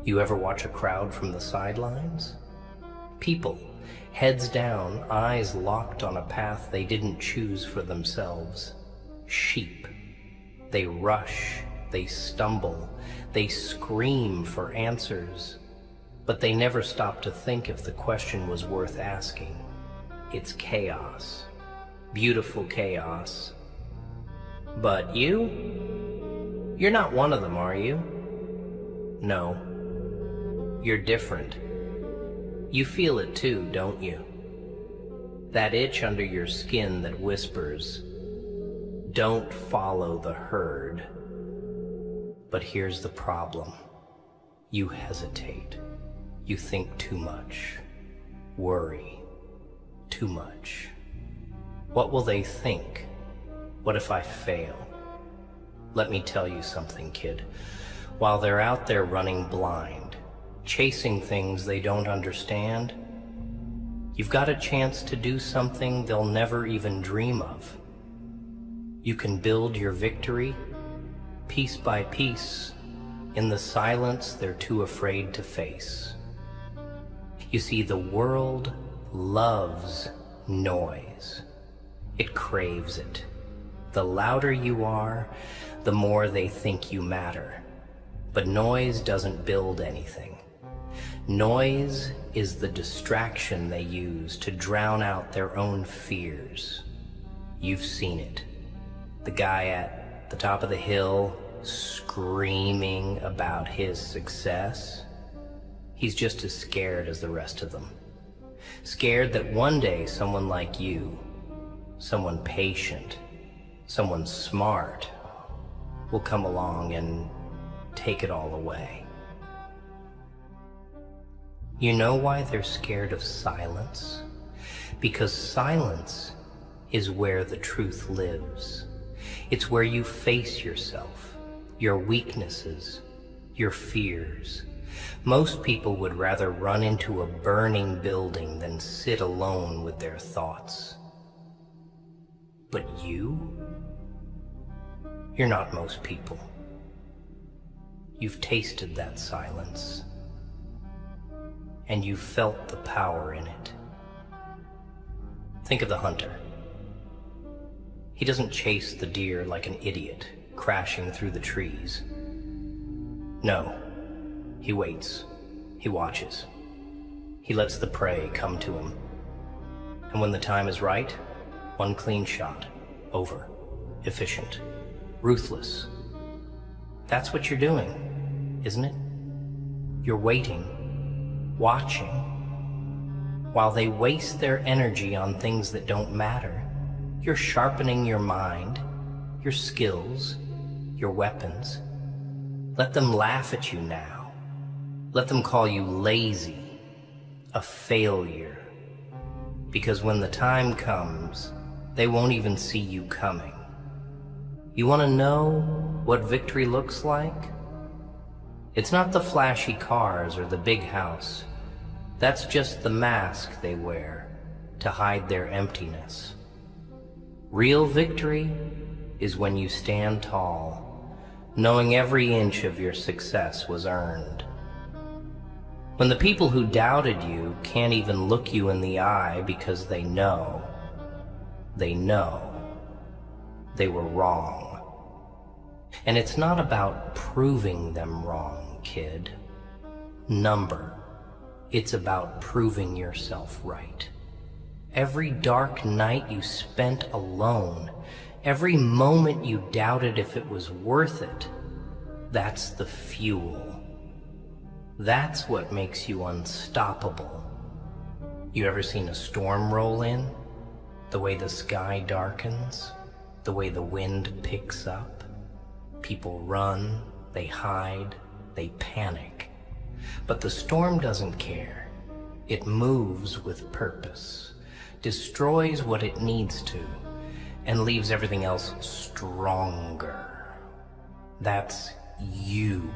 You ever watch a crowd from the sidelines? People, heads down, eyes locked on a path they didn't choose for themselves. Sheep. They rush, they stumble, they scream for answers, but they never stop to think if the question was worth asking. It's chaos. Beautiful chaos. But you're not one of them, are you? No. You're different. You feel it too, don't you? That itch under your skin that whispers, don't follow the herd. But here's the problem. You hesitate. You think too much. Worry. Too much. What will they think? What if I fail? Let me tell you something, kid. While they're out there running blind, chasing things they don't understand, you've got a chance to do something they'll never even dream of. You can build your victory, piece by piece, in the silence they're too afraid to face. You see, the world loves noise. It craves it. The louder you are, the more they think you matter. But noise doesn't build anything. Noise is the distraction they use to drown out their own fears. You've seen it. The guy at the top of the hill screaming about his success. He's just as scared as the rest of them. Scared that one day someone like you, someone patient, someone smart, will come along and take it all away. You know why they're scared of silence? Because silence is where the truth lives. It's where you face yourself, your weaknesses, your fears. Most people would rather run into a burning building than sit alone with their thoughts. But you're not most people. You've tasted that silence, and you've felt the power in it. Think of the hunter. He doesn't chase the deer like an idiot, crashing through the trees. No, he waits, he watches. He lets the prey come to him. And when the time is right, one clean shot, over, efficient, ruthless. That's what you're doing, isn't it? You're waiting, watching, while they waste their energy on things that don't matter. You're sharpening your mind, your skills, your weapons. Let them laugh at you now. Let them call you lazy, a failure. Because when the time comes, they won't even see you coming. You want to know what victory looks like? It's not the flashy cars or the big house. That's just the mask they wear to hide their emptiness. Real victory is when you stand tall, knowing every inch of your success was earned. When the people who doubted you can't even look you in the eye because they know they were wrong. And it's not about proving them wrong, kid. It's about proving yourself right. Every dark night you spent alone, every moment you doubted if it was worth it, that's the fuel. That's what makes you unstoppable. You ever seen a storm roll in? The way the sky darkens, the way the wind picks up. People run, they hide, they panic. But the storm doesn't care. It moves with purpose, destroys what it needs to, and leaves everything else stronger. That's you.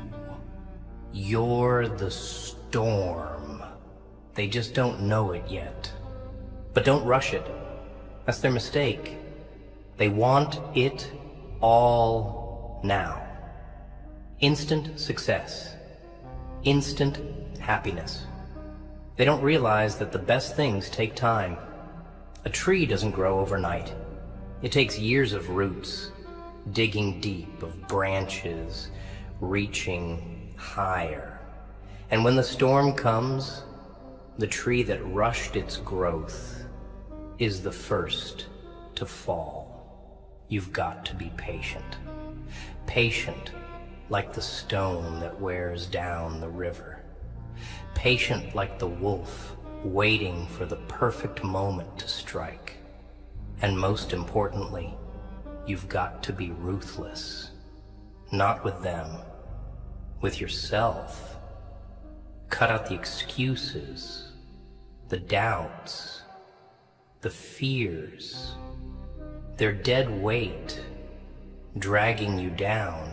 You're the storm. They just don't know it yet. But don't rush it. That's their mistake. They want it all now. Instant success. instant happiness. They don't realize that the best things take time. A tree doesn't grow overnight. It takes years of roots, digging deep, of branches, reaching higher. And when the storm comes, the tree that rushed its growth is the first to fall. You've got to be patient. Patient like the stone that wears down the river. Patient like the wolf waiting for the perfect moment to strike. And most importantly, you've got to be ruthless. Not with them, with yourself. Cut out the excuses, the doubts, the fears. They're dead weight, dragging you down.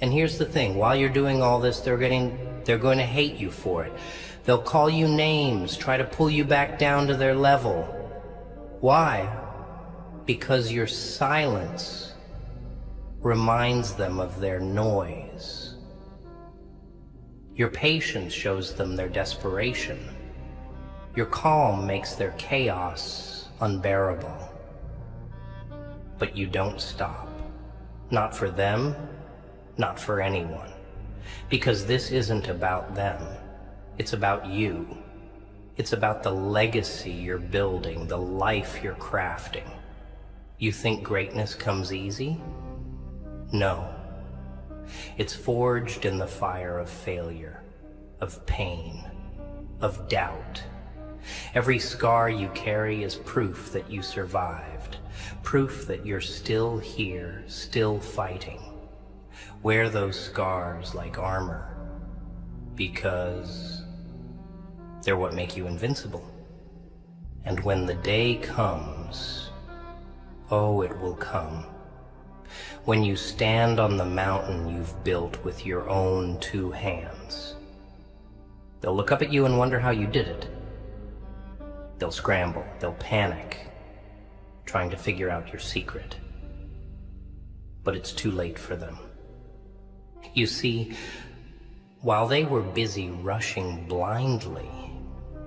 And here's the thing, while you're doing all this, they're going to hate you for it. They'll call you names, try to pull you back down to their level. Why? Because your silence reminds them of their noise. Your patience shows them their desperation. Your calm makes their chaos unbearable. But you don't stop. Not for them, not for anyone. Because this isn't about them. It's about you. It's about the legacy you're building, the life you're crafting. You think greatness comes easy? No. It's forged in the fire of failure, of pain, of doubt. Every scar you carry is proof that you survived, proof that you're still here, still fighting. Wear those scars like armor, because they're what make you invincible. And when the day comes, oh, it will come, when you stand on the mountain you've built with your own 2 hands. They'll look up at you and wonder how you did it. They'll scramble, they'll panic, trying to figure out your secret. But it's too late for them. You see, while they were busy rushing blindly,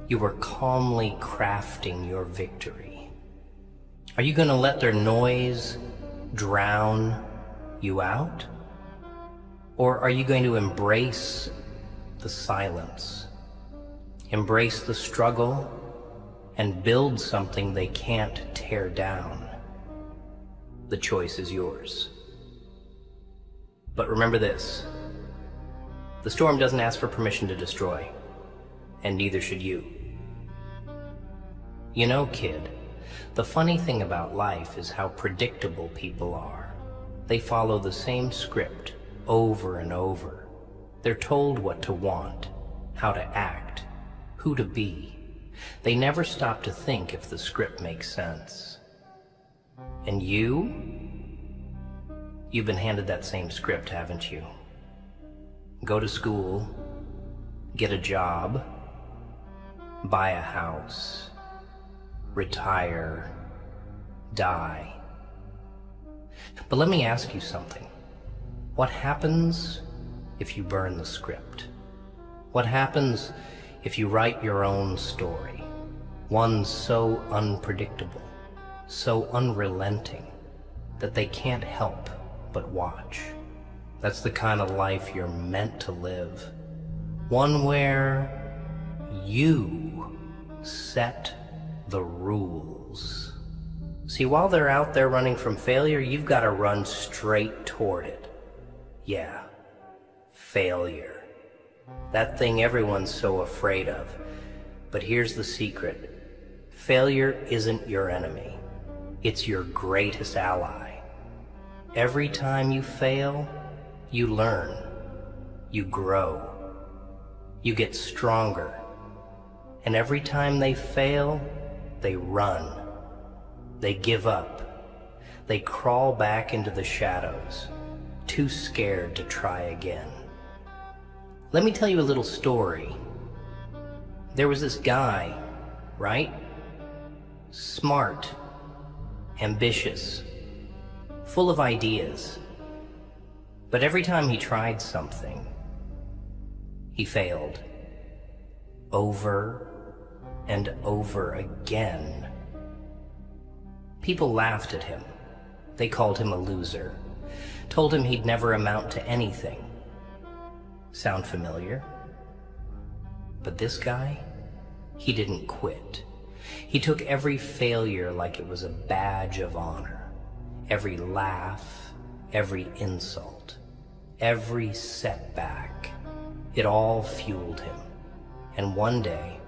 you were calmly crafting your victory. Are you going to let their noise drown you out? Or are you going to embrace the silence, embrace the struggle, and build something they can't tear down? The choice is yours. But remember this, the storm doesn't ask for permission to destroy, and neither should you. You know, kid, the funny thing about life is how predictable people are. They follow the same script over and over. They're told what to want, how to act, who to be. They never stop to think if the script makes sense. And you've been handed that same script, haven't you? Go to school, get a job, buy a house, retire, die. But let me ask you something. What happens if you burn the script? What happens if you write your own story? One so unpredictable, so unrelenting, that they can't help but watch. That's the kind of life you're meant to live. One where you set the rules. See, while they're out there running from failure, you've got to run straight toward it. Yeah, failure. That thing everyone's so afraid of. But here's the secret. Failure isn't your enemy. It's your greatest ally. Every time you fail, you learn, you grow, you get stronger. And every time they fail, they run, they give up, they crawl back into the shadows, too scared to try again. Let me tell you a little story. There was this guy, right? Smart, ambitious, full of ideas. But every time he tried something, He failed. Over and over again. People laughed at him. They called him a loser, told him he'd never amount to anything. Sound familiar? But this guy, he didn't quit. He took every failure like it was a badge of honor. Every laugh, every insult, every setback, it all fueled him. And one day,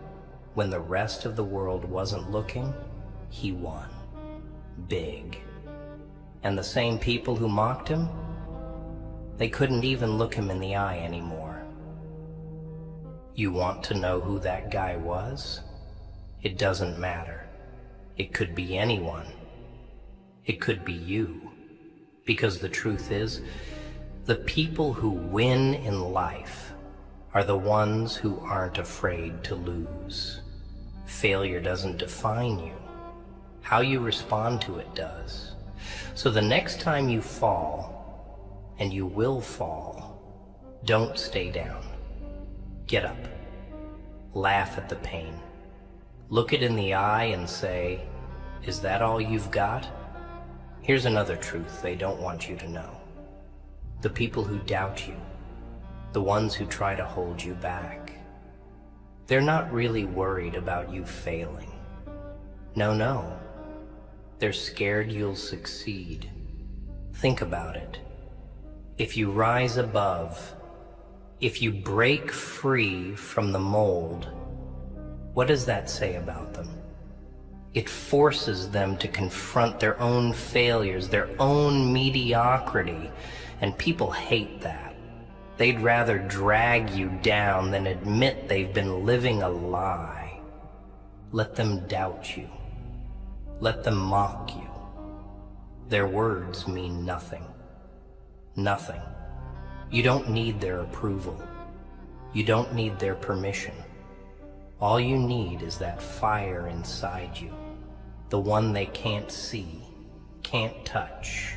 when the rest of the world wasn't looking, he won. Big. And the same people who mocked him, they couldn't even look him in the eye anymore. You want to know who that guy was? It doesn't matter. It could be anyone. It could be you. Because the truth is, the people who win in life are the ones who aren't afraid to lose. Failure doesn't define you. How you respond to it does. So the next time you fall, and you will fall, don't stay down. Get up. Laugh at the pain. Look it in the eye and say, is that all you've got? Here's another truth they don't want you to know. The people who doubt you, the ones who try to hold you back, they're not really worried about you failing. No. They're scared you'll succeed. Think about it. If you rise above, if you break free from the mold, what does that say about them? It forces them to confront their own failures, their own mediocrity, and people hate that. They'd rather drag you down than admit they've been living a lie. Let them doubt you. Let them mock you. Their words mean nothing. Nothing. You don't need their approval. You don't need their permission. All you need is that fire inside you, the one they can't see, can't touch,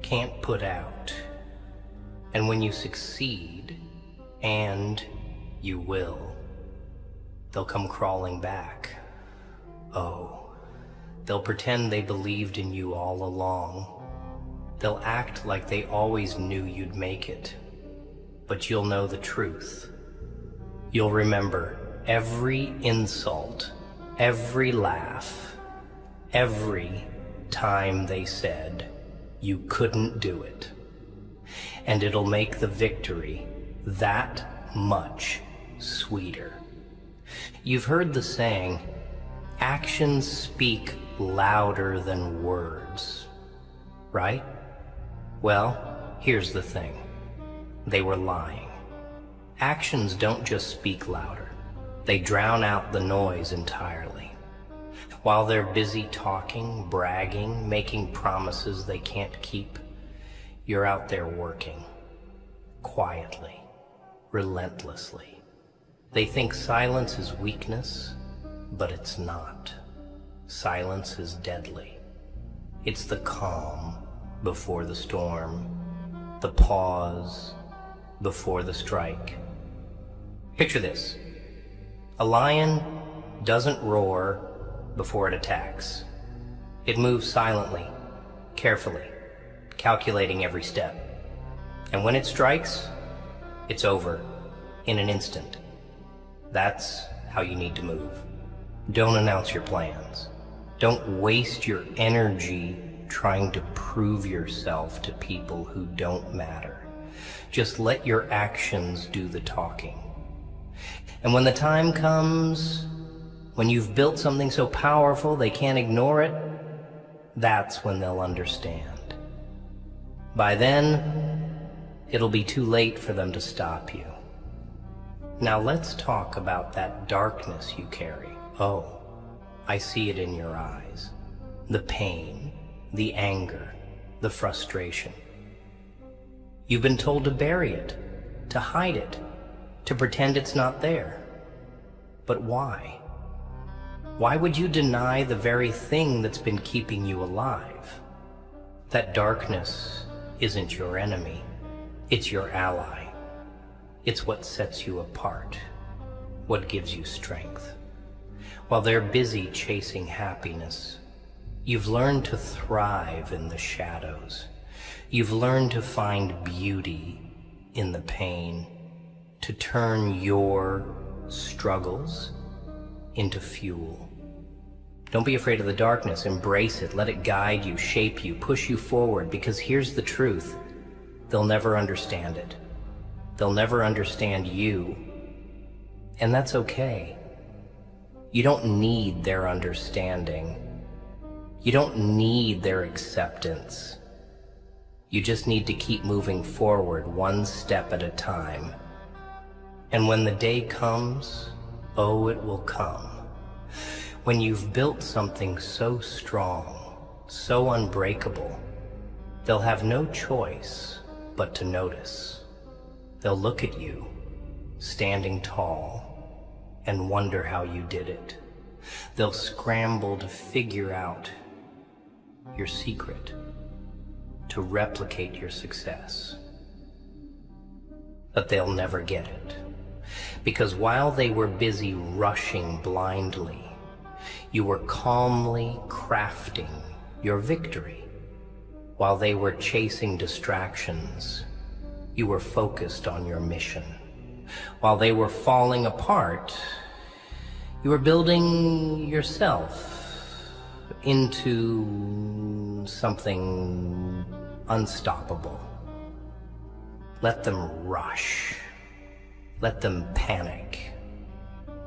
can't put out. And when you succeed, and you will, they'll come crawling back. Oh. They'll pretend they believed in you all along. They'll act like they always knew you'd make it. But you'll know the truth. You'll remember every insult, every laugh, every time they said you couldn't do it. And it'll make the victory that much sweeter. You've heard the saying, actions speak louder than words, right? Well, here's the thing. They were lying. Actions don't just speak louder. They drown out the noise entirely. While they're busy talking, bragging, making promises they can't keep, you're out there working. Quietly. Relentlessly. They think silence is weakness, but it's not. Silence is deadly. It's the calm before the storm, the pause before the strike. Picture this. A lion doesn't roar before it attacks. It moves silently, carefully, calculating every step. And when it strikes, it's over in an instant. That's how you need to move. Don't announce your plans. Don't waste your energy trying to prove yourself to people who don't matter. Just let your actions do the talking. And when the time comes, when you've built something so powerful they can't ignore it, that's when they'll understand. By then, it'll be too late for them to stop you. Now let's talk about that darkness you carry. Oh, I see it in your eyes. The pain, the anger, the frustration. You've been told to bury it, to hide it, to pretend it's not there. But why? Why would you deny the very thing that's been keeping you alive? That darkness isn't your enemy, it's your ally. It's what sets you apart, what gives you strength. While they're busy chasing happiness, you've learned to thrive in the shadows. You've learned to find beauty in the pain, to turn your struggles into fuel. Don't be afraid of the darkness. Embrace it. Let it guide you, shape you, push you forward, because here's the truth. They'll never understand it. They'll never understand you. And that's okay. You don't need their understanding. You don't need their acceptance. You just need to keep moving forward one step at a time. And when the day comes, oh, it will come. When you've built something so strong, so unbreakable, they'll have no choice but to notice. They'll look at you, standing tall, and wonder how you did it. They'll scramble to figure out your secret, to replicate your success. But they'll never get it. Because while they were busy rushing blindly, you were calmly crafting your victory. While they were chasing distractions, you were focused on your mission. While they were falling apart, you were building yourself into something unstoppable. Let them rush. Let them panic.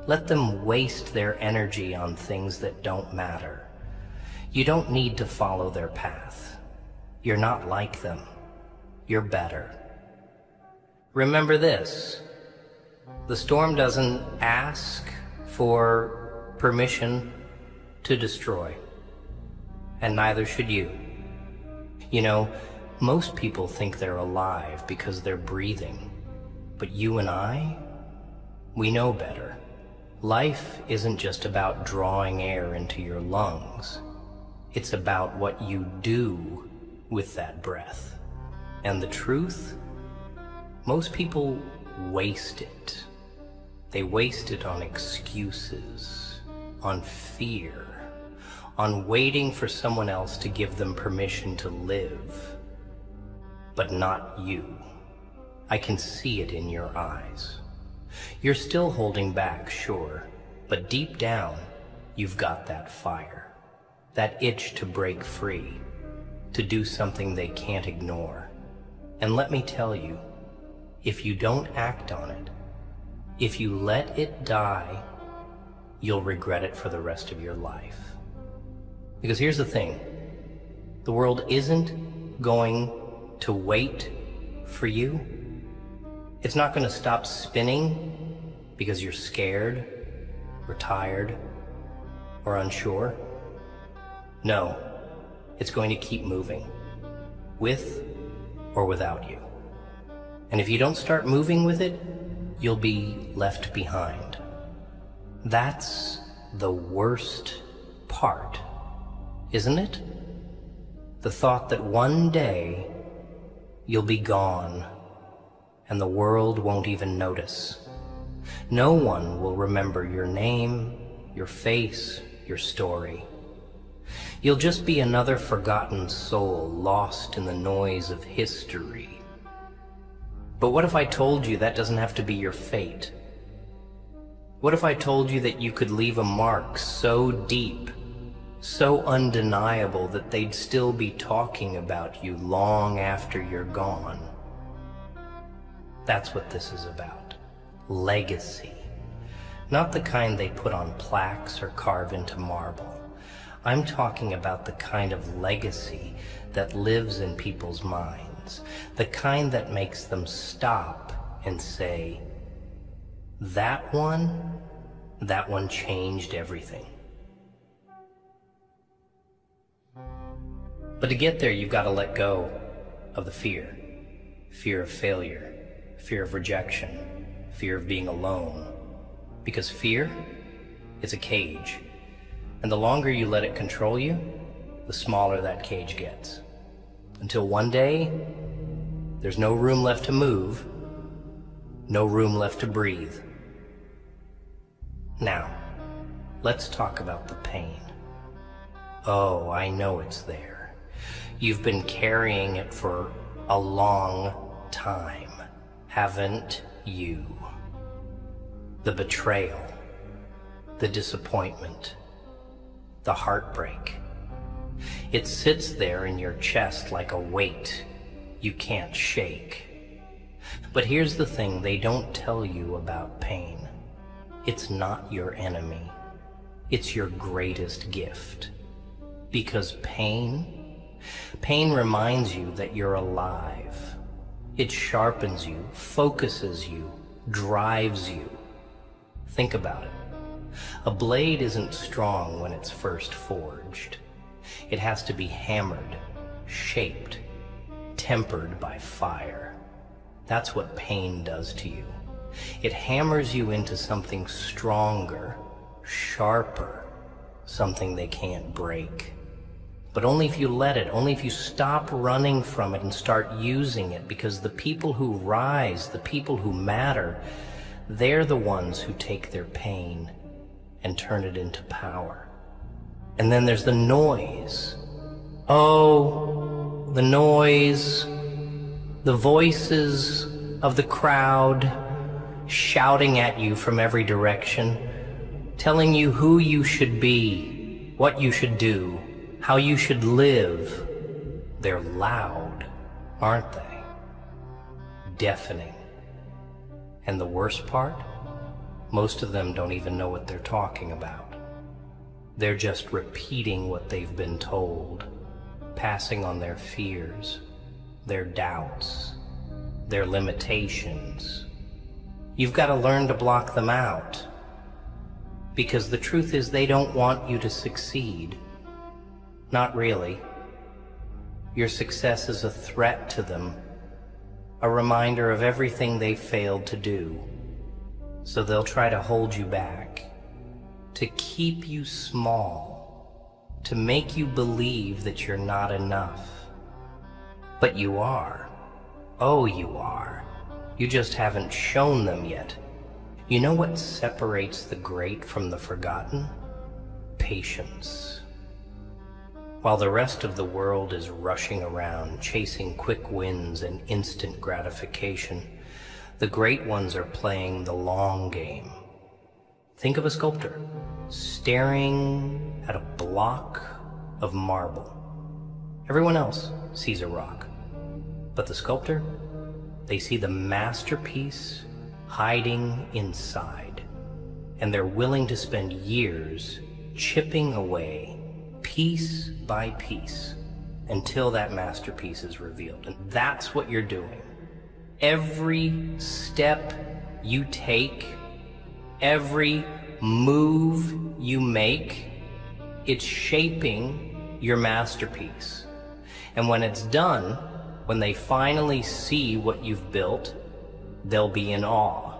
Let them waste their energy on things that don't matter. You don't need to follow their path. You're not like them. You're better. Remember this: the storm doesn't ask for permission to destroy, and neither should you. You know, most people think they're alive because they're breathing, but you and I, we know better. Life isn't just about drawing air into your lungs. It's about what you do with that breath. And the truth? Most people waste it. They waste it on excuses, on fear, on waiting for someone else to give them permission to live. But not you. I can see it in your eyes. You're still holding back, sure, but deep down, you've got that fire, that itch to break free, to do something they can't ignore. And let me tell you, if you don't act on it, if you let it die, you'll regret it for the rest of your life. Because here's the thing, the world isn't going to wait for you. It's not going to stop spinning because you're scared or tired or unsure. No, it's going to keep moving, with or without you. And if you don't start moving with it, you'll be left behind. That's the worst part, isn't it? The thought that one day you'll be gone and the world won't even notice. No one will remember your name, your face, your story. You'll just be another forgotten soul lost in the noise of history. But what if I told you that doesn't have to be your fate? What if I told you that you could leave a mark so deep, so undeniable that they'd still be talking about you long after you're gone? That's what this is about. Legacy. Not the kind they put on plaques or carve into marble. I'm talking about the kind of legacy that lives in people's minds. The kind that makes them stop and say, that one changed everything. But to get there, you've got to let go of the fear. Fear of failure. Fear of rejection, fear of being alone. Because fear, it's a cage. And the longer you let it control you, the smaller that cage gets. Until one day, there's no room left to move, no room left to breathe. Now, let's talk about the pain. Oh, I know it's there. You've been carrying it for a long time, haven't you? The betrayal, the disappointment, the heartbreak. It sits there in your chest like a weight you can't shake. But here's the thing they don't tell you about pain. It's not your enemy. It's your greatest gift. Because pain reminds you that you're alive. It sharpens you, focuses you, drives you. Think about it. A blade isn't strong when it's first forged. It has to be hammered, shaped, tempered by fire. That's what pain does to you. It hammers you into something stronger, sharper, something they can't break. But only if you let it, only if you stop running from it and start using it, because the people who rise, the people who matter, they're the ones who take their pain and turn it into power. And then there's the noise. Oh, the noise, the voices of the crowd shouting at you from every direction, telling you who you should be, what you should do, how you should live. They're loud, aren't they? Deafening. And the worst part? Most of them don't even know what they're talking about. They're just repeating what they've been told, passing on their fears, their doubts, their limitations. You've got to learn to block them out. Because the truth is they don't want you to succeed. Not really. Your success is a threat to them, a reminder of everything they failed to do. So they'll try to hold you back, to keep you small, to make you believe that you're not enough. But you are. Oh, you are. You just haven't shown them yet. You know what separates the great from the forgotten? Patience. While the rest of the world is rushing around, chasing quick wins and instant gratification, the great ones are playing the long game. Think of a sculptor staring at a block of marble. Everyone else sees a rock, but the sculptor, they see the masterpiece hiding inside, and they're willing to spend years chipping away piece by piece until that masterpiece is revealed. And that's what you're doing. Every step you take, every move you make, it's shaping your masterpiece. And when it's done, when they finally see what you've built, they'll be in awe.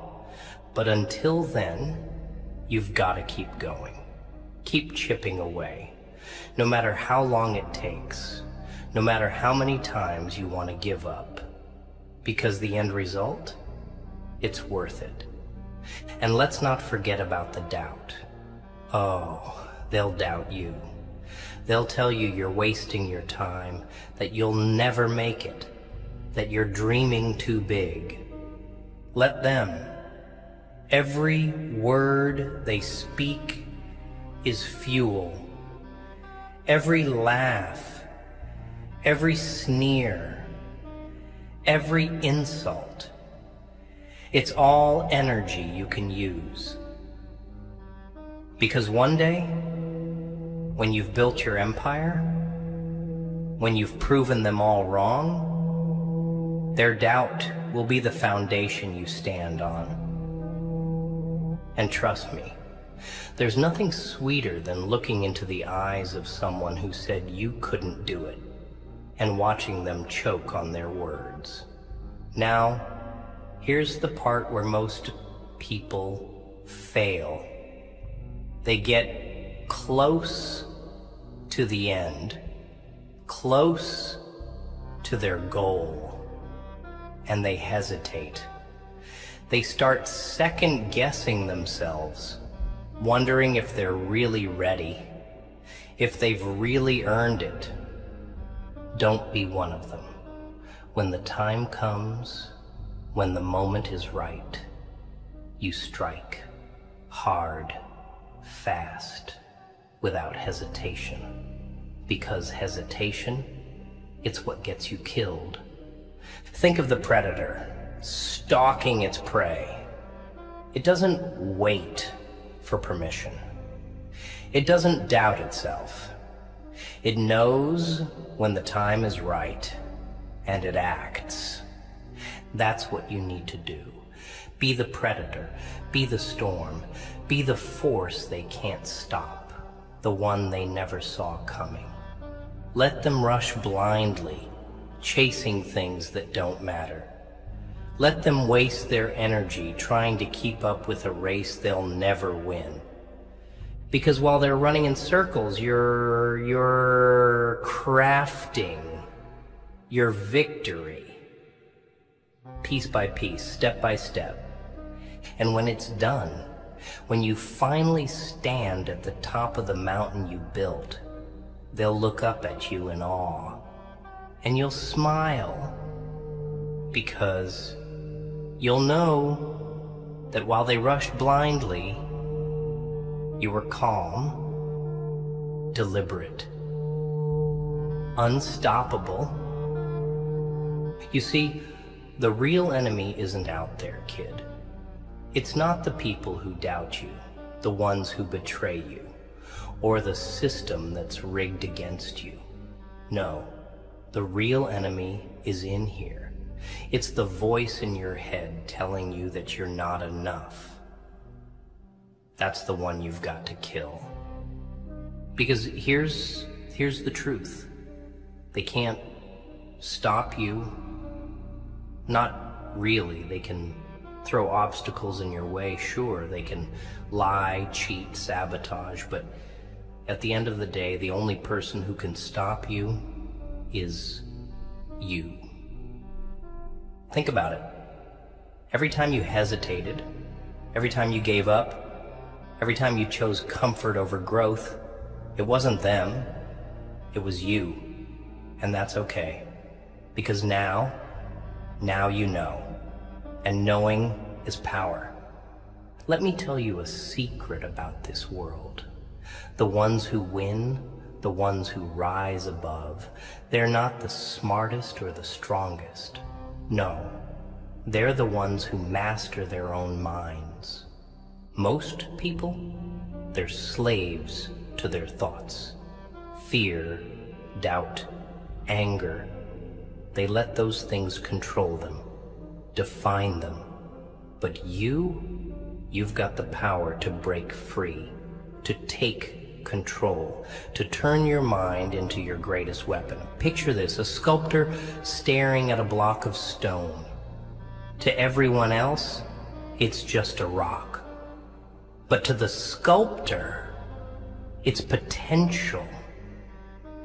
But until then, you've got to keep going. Keep chipping away. No matter how long it takes, no matter how many times you want to give up, because the end result, it's worth it. And let's not forget about the doubt. Oh, they'll doubt you. They'll tell you you're wasting your time, that you'll never make it, that you're dreaming too big. Let them. Every word they speak is fuel. Every laugh, every sneer, every insult, it's all energy you can use. Because one day, when you've built your empire, when you've proven them all wrong, their doubt will be the foundation you stand on. And trust me, there's nothing sweeter than looking into the eyes of someone who said you couldn't do it and watching them choke on their words. Now, here's the part where most people fail. They get close to the end, close to their goal, and they hesitate. They start second-guessing themselves, wondering if they're really ready, if they've really earned it. Don't be one of them. When the time comes, when the moment is right, you strike hard, fast, without hesitation. Because hesitation, it's what gets you killed. Think of the predator stalking its prey. It doesn't wait for permission. It doesn't doubt itself. It knows when the time is right, and it acts. That's what you need to do. Be the predator, be the storm, be the force they can't stop, the one they never saw coming. Let them rush blindly, chasing things that don't matter. Let them waste their energy trying to keep up with a race they'll never win. Because while they're running in circles, you're crafting your victory, piece by piece, step by step. And when it's done, when you finally stand at the top of the mountain you built, they'll look up at you in awe, and you'll smile, because you'll know that while they rushed blindly, you were calm, deliberate, unstoppable. You see, the real enemy isn't out there, kid. It's not the people who doubt you, the ones who betray you, or the system that's rigged against you. No, the real enemy is in here. It's the voice in your head telling you that you're not enough. That's the one you've got to kill. Because here's the truth. They can't stop you. Not really. They can throw obstacles in your way, sure. They can lie, cheat, sabotage, but at the end of the day, the only person who can stop you is you. Think about it. Every time you hesitated, every time you gave up, every time you chose comfort over growth, it wasn't them, it was you. And that's okay. Because now you know. And knowing is power. Let me tell you a secret about this world. The ones who win, the ones who rise above, they're not the smartest or the strongest. No, they're the ones who master their own minds. Most people, they're slaves to their thoughts. Fear, doubt, anger. They let those things control them, define them. But you've got the power to break free, to take control, to turn your mind into your greatest weapon. Picture this, a sculptor staring at a block of stone. To everyone else, it's just a rock. But to the sculptor, it's potential.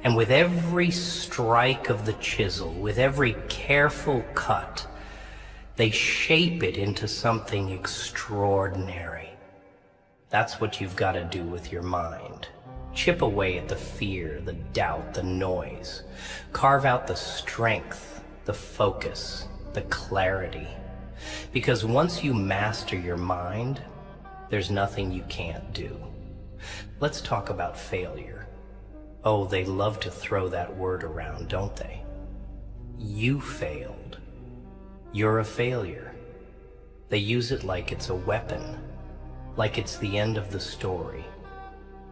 And with every strike of the chisel, with every careful cut, they shape it into something extraordinary. That's what you've got to do with your mind. Chip away at the fear, the doubt, the noise. Carve out the strength, the focus, the clarity. Because once you master your mind, there's nothing you can't do. Let's talk about failure. Oh, they love to throw that word around, don't they? You failed. You're a failure. They use it like it's a weapon, like it's the end of the story.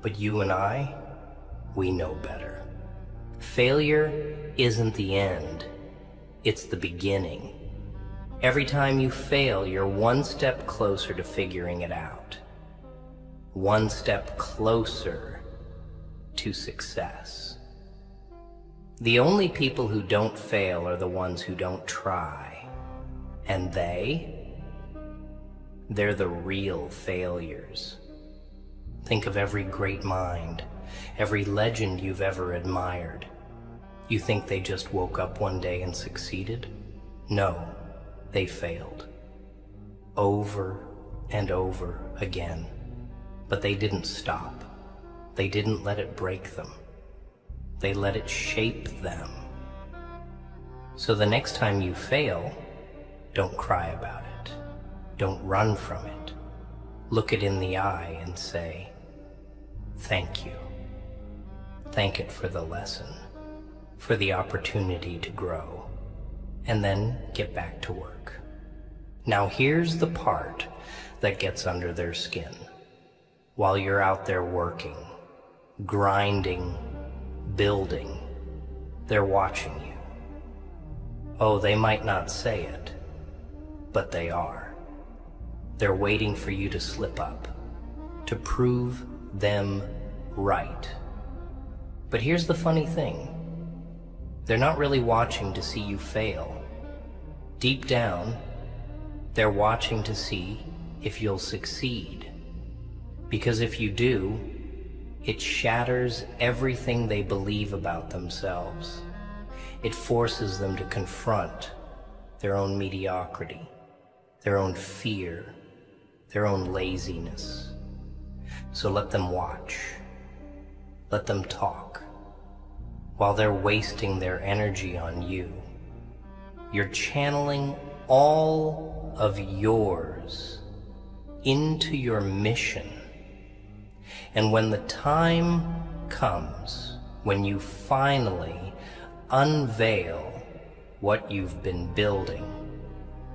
But you and I, we know better. Failure isn't the end, it's the beginning. Every time you fail, you're one step closer to figuring it out. One step closer to success. The only people who don't fail are the ones who don't try. And they're the real failures. Think of every great mind, every legend you've ever admired. You think they just woke up one day and succeeded? No, they failed. over and over again. But they didn't stop. They didn't let it break them. They let it shape them. So the next time you fail, don't cry about it. Don't run from it. Look it in the eye and say, thank you. Thank it for the lesson, for the opportunity to grow, and then get back to work. Now here's the part that gets under their skin. While you're out there working, grinding, building, they're watching you. Oh, they might not say it, but they are. They're waiting for you to slip up, to prove them right. But here's the funny thing. They're not really watching to see you fail. Deep down, they're watching to see if you'll succeed. Because if you do, it shatters everything they believe about themselves. It forces them to confront their own mediocrity, their own fear, their own laziness. So let them watch. Let them talk. While they're wasting their energy on you, you're channeling all of yours into your mission. And when the time comes, when you finally unveil what you've been building,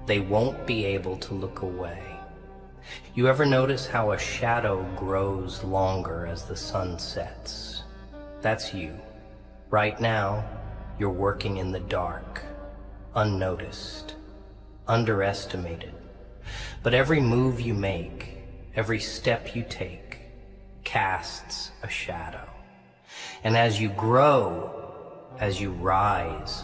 they won't be able to look away. You ever notice how a shadow grows longer as the sun sets? That's you. Right now, you're working in the dark, unnoticed, underestimated. But every move you make, every step you take, casts a shadow. And as you grow, as you rise,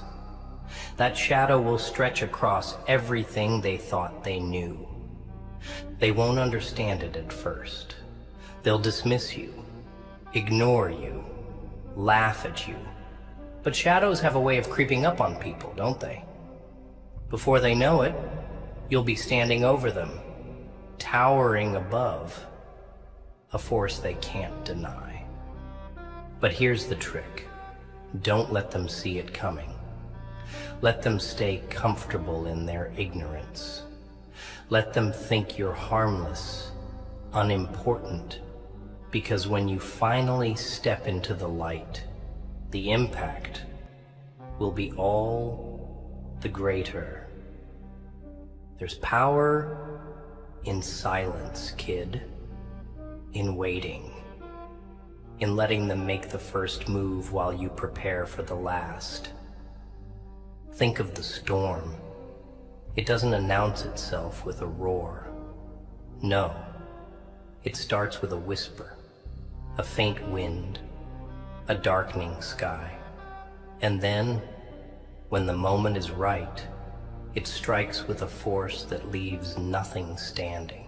that shadow will stretch across everything they thought they knew. They won't understand it at first. They'll dismiss you, ignore you, laugh at you. But shadows have a way of creeping up on people, don't they? Before they know it, you'll be standing over them, towering above, a force they can't deny. But here's the trick. Don't let them see it coming. Let them stay comfortable in their ignorance. Let them think you're harmless, unimportant, because when you finally step into the light, the impact will be all the greater. There's power in silence, kid, in waiting, in letting them make the first move while you prepare for the last. Think of the storm. It doesn't announce itself with a roar. No, it starts with a whisper, a faint wind, a darkening sky. And then, when the moment is right, it strikes with a force that leaves nothing standing.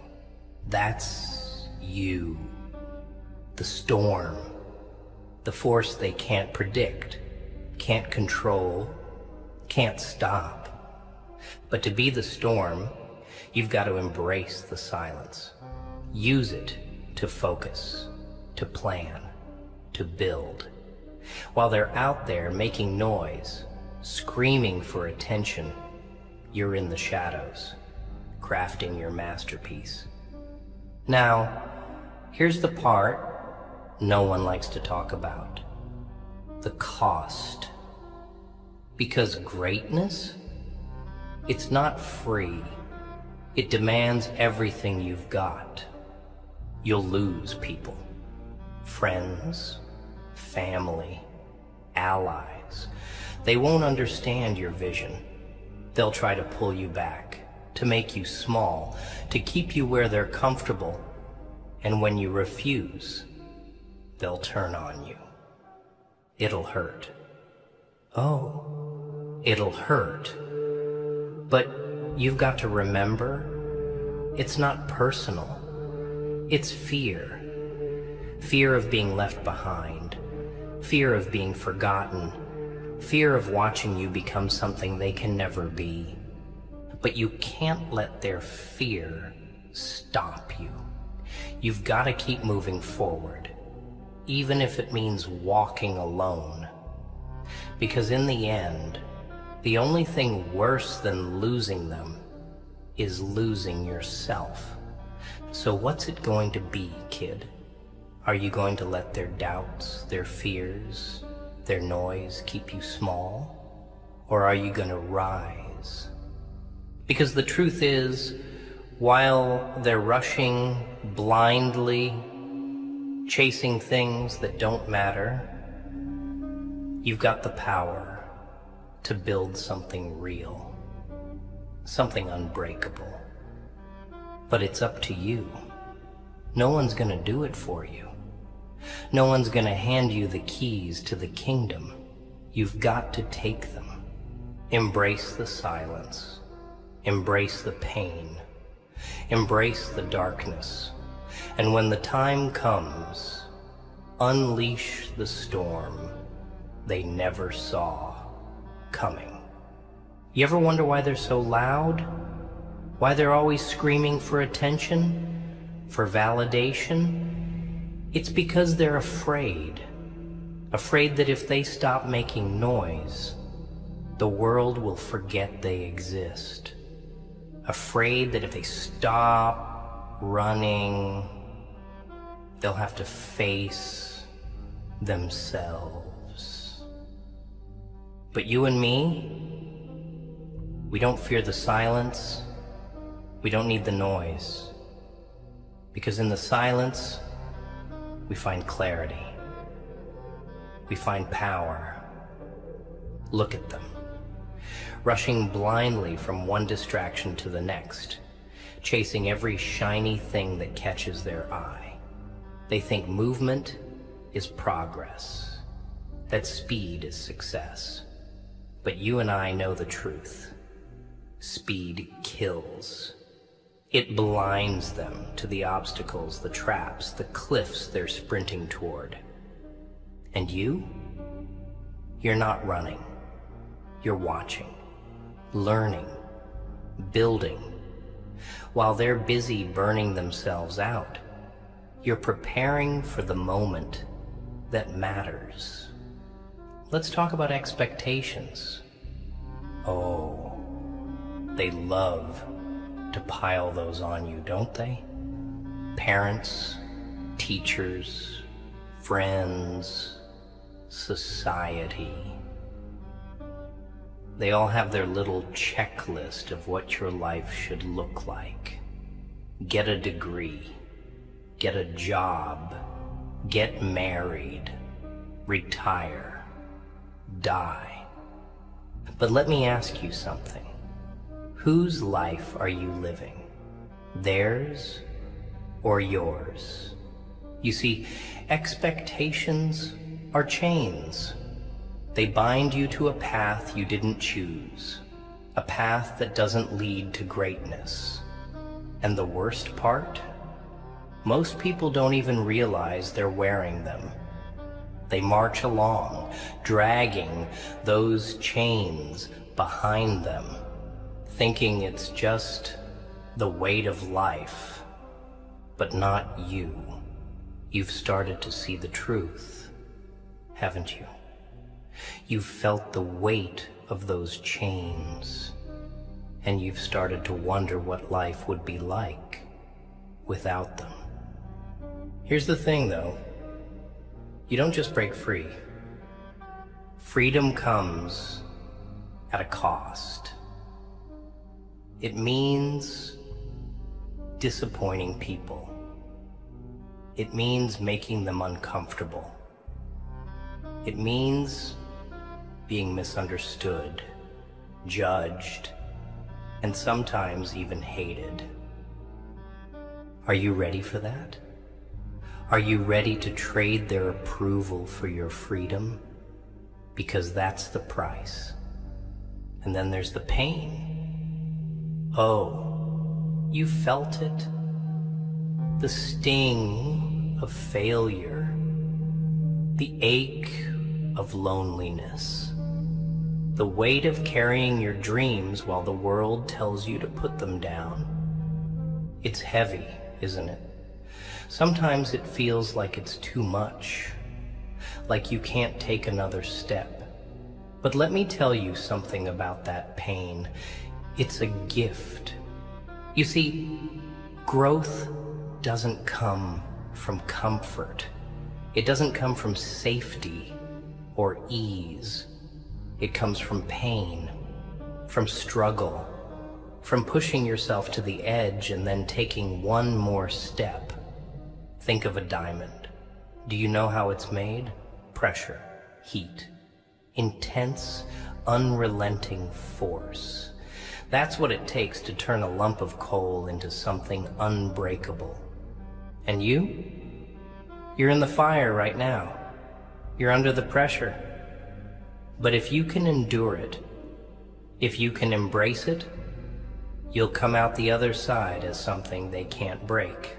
That's you. The storm. The force they can't predict, can't control, can't stop. But to be the storm, you've got to embrace the silence. Use it to focus, to plan, to build. While they're out there making noise, screaming for attention, you're in the shadows, crafting your masterpiece. Now, here's the part no one likes to talk about. The cost. Because greatness, it's not free. It demands everything you've got. You'll lose people, friends, family, allies. They won't understand your vision. They'll try to pull you back, to make you small, to keep you where they're comfortable. And when you refuse, they'll turn on you. It'll hurt. Oh, it'll hurt. But you've got to remember, it's not personal. It's fear. Fear of being left behind. Fear of being forgotten. Fear of watching you become something they can never be. But you can't let their fear stop you. You've got to keep moving forward, even if it means walking alone. Because in the end, the only thing worse than losing them is losing yourself. So what's it going to be, kid? Are you going to let their doubts, their fears, their noise keep you small? Or are you going to rise? Because the truth is, while they're rushing blindly, chasing things that don't matter, you've got the power to build something real, something unbreakable. But it's up to you. No one's gonna do it for you. No one's gonna hand you the keys to the kingdom. You've got to take them. Embrace the silence. Embrace the pain. Embrace the darkness. And when the time comes, unleash the storm they never saw coming. You ever wonder why they're so loud? Why they're always screaming for attention? For validation? It's because they're afraid. Afraid that if they stop making noise, the world will forget they exist. Afraid that if they stop running, they'll have to face themselves. But you and me, we don't fear the silence. We don't need the noise. Because in the silence, we find clarity. We find power. Look at them, rushing blindly from one distraction to the next, chasing every shiny thing that catches their eye. They think movement is progress, that speed is success. But you and I know the truth. Speed kills. It blinds them to the obstacles, the traps, the cliffs they're sprinting toward. And you're not running. You're watching, learning, building. While they're busy burning themselves out, you're preparing for the moment that matters. Let's talk about expectations. Oh, they love to pile those on you, don't they? Parents, teachers, friends, society. They all have their little checklist of what your life should look like. Get a degree, get a job, get married, retire, die. But let me ask you something. Whose life are you living? Theirs or yours? You see, expectations are chains. They bind you to a path you didn't choose, a path that doesn't lead to greatness. And the worst part? Most people don't even realize they're wearing them. They march along, dragging those chains behind them, thinking it's just the weight of life, but not you. You've started to see the truth, haven't you? You've felt the weight of those chains, and you've started to wonder what life would be like without them. Here's the thing, though. You don't just break free. Freedom comes at a cost. It means disappointing people. It means making them uncomfortable. It means being misunderstood, judged, and sometimes even hated. Are you ready for that? Are you ready to trade their approval for your freedom? Because that's the price. And then there's the pain. Oh, you felt it? The sting of failure, the ache of loneliness, The weight of carrying your dreams while the world tells you to put them down. It's heavy, isn't it? Sometimes it feels like it's too much, like you can't take another step. But let me tell you something about that pain. It's a gift. You see, growth doesn't come from comfort. It doesn't come from safety or ease. It comes from pain, from struggle, from pushing yourself to the edge and then taking one more step. Think of a diamond. Do you know how it's made? Pressure, heat, intense, unrelenting force. That's what it takes to turn a lump of coal into something unbreakable. And you're in the fire right now. You're under the pressure. But if you can endure it, if you can embrace it, you'll come out the other side as something they can't break.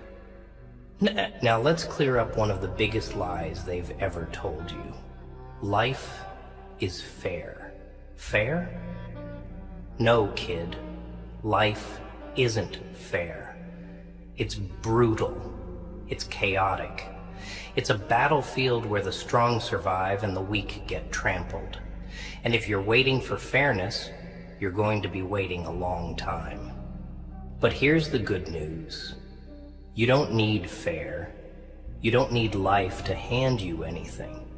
Now let's clear up one of the biggest lies they've ever told you. Life is fair. Fair? No, kid. Life isn't fair. It's brutal. It's chaotic. It's a battlefield where the strong survive and the weak get trampled. And if you're waiting for fairness, you're going to be waiting a long time. But here's the good news. You don't need fair. You don't need life to hand you anything,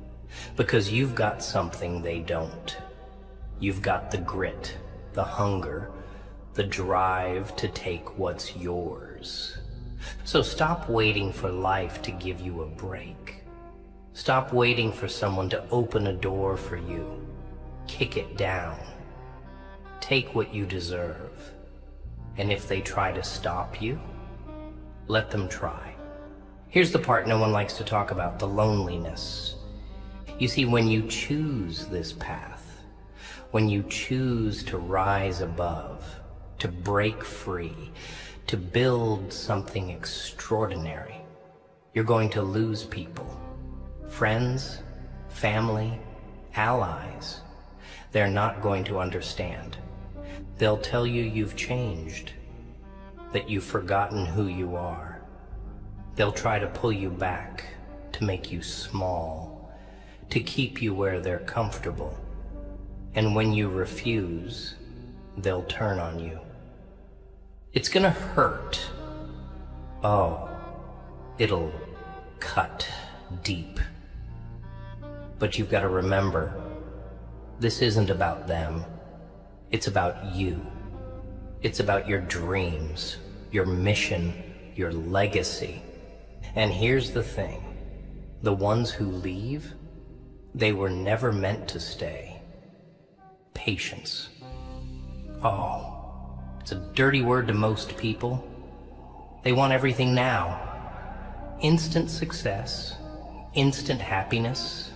because you've got something they don't. You've got the grit, the hunger, the drive to take what's yours. So stop waiting for life to give you a break. Stop waiting for someone to open a door for you. Kick it down. Take what you deserve. And if they try to stop you, let them try. Here's the part no one likes to talk about, the loneliness. You see, when you choose this path, when you choose to rise above, to break free, to build something extraordinary, you're going to lose people. Friends, family, allies. They're not going to understand. They'll tell you you've changed, that you've forgotten who you are. They'll try to pull you back, to make you small, to keep you where they're comfortable. And when you refuse, they'll turn on you. It's gonna hurt. Oh, it'll cut deep. But you've got to remember, this isn't about them. It's about you. It's about your dreams, your mission, your legacy. And here's the thing. The ones who leave, they were never meant to stay. Patience. Oh, it's a dirty word to most people. They want everything now. Instant success, instant happiness,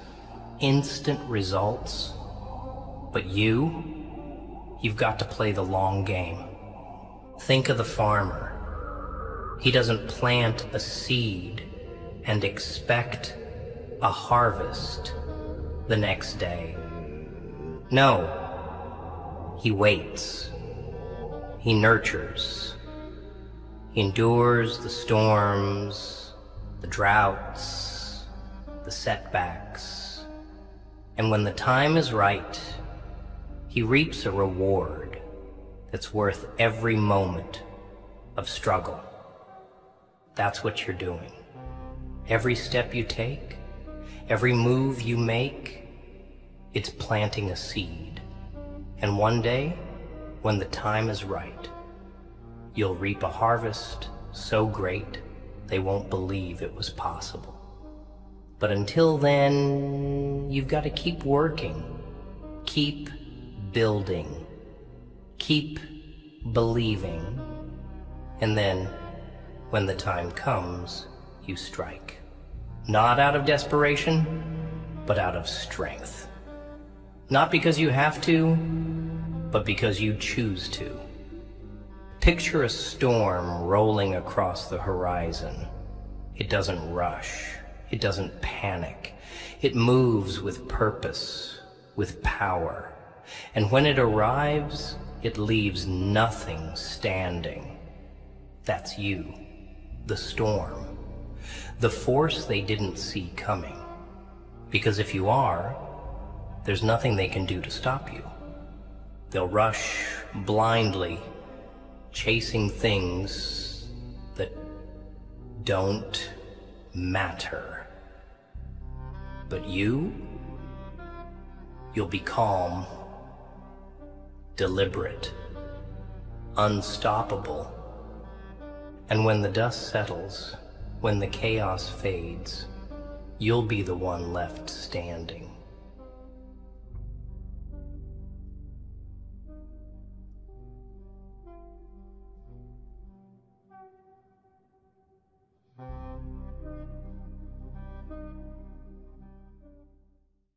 instant results. But you've got to play the long game. Think of the farmer. He doesn't plant a seed and expect a harvest the next day. No, he waits. He nurtures. He endures the storms, the droughts, the setbacks. And when the time is right, he reaps a reward that's worth every moment of struggle. That's what you're doing. Every step you take, every move you make, it's planting a seed. And one day, when the time is right, you'll reap a harvest so great they won't believe it was possible. But until then, you've got to keep working, keep building, keep believing, and then, when the time comes, you strike. Not out of desperation, but out of strength. Not because you have to, but because you choose to. Picture a storm rolling across the horizon. It doesn't rush. It doesn't panic. It moves with purpose, with power. And when it arrives, it leaves nothing standing. That's you, the storm, the force they didn't see coming. Because if you are, there's nothing they can do to stop you. They'll rush blindly, chasing things that don't matter. But you'll be calm, deliberate, unstoppable. And when the dust settles, when the chaos fades, you'll be the one left standing.